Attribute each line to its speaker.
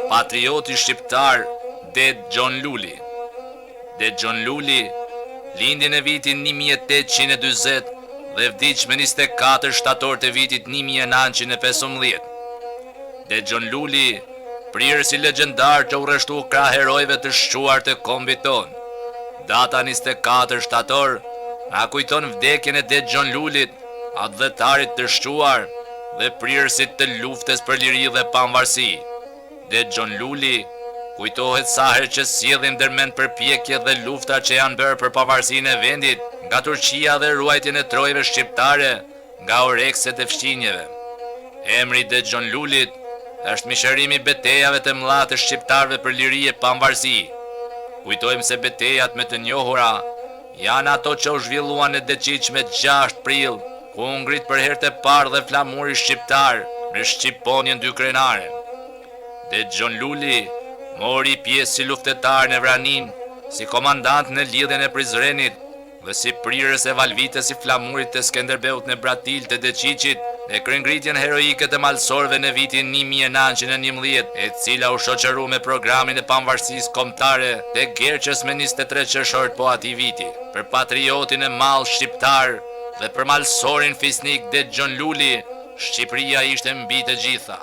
Speaker 1: Patrioti shqiptar Det Gjon Luli. Det Gjon Luli lindi në vitin 1840 dhe vdiq me 24 shtator të vitit 1915. Det Gjon Luli prirë si legjendar që u rreshtu krah herojve të shquar të kombit ton. Data 24 shtator na kujton vdekjen e Det Gjon Lulit, atëdhetarit të shquar dhe prirësit të luftës për liri dhe pavarësi. Det Gjon Luli kujtohet sa herë që sjellim ndërmend përpjekjet dhe lufta që janë bërë për pavarësinë e vendit, nga Turqia dhe ruajtjen e trojve shqiptare nga orekset e fqinjeve. Emri Det Gjon Lulit është mishërimi betejave të mëdha të shqiptarëve për liri e pavarësi. Kujtojmë se betejat më të njohura janë ato që u zhvilluan në Deqiq me 6 prill, ku u ngrit për herë të parë dhe flamuri shqiptar në Shqiponjen dy krenare. Det Gjon Luli mori pjesë si luftetar në Vranin, si komandant në lidhjen e Prizrenit dhe si prirës e valvitës si flamurit të Skenderbeut në Bratil të Deqiqit dhe kryengritjen heroike të malsorëve në vitin 1911, e cila u shoqëru me programin e pavarësisë kombëtare të Gerqës me 23 qershor po atij viti. Për patriotin e madh shqiptar dhe për malsorin fisnik Det Gjon Luli, Shqipëria ishte mbi të gjitha.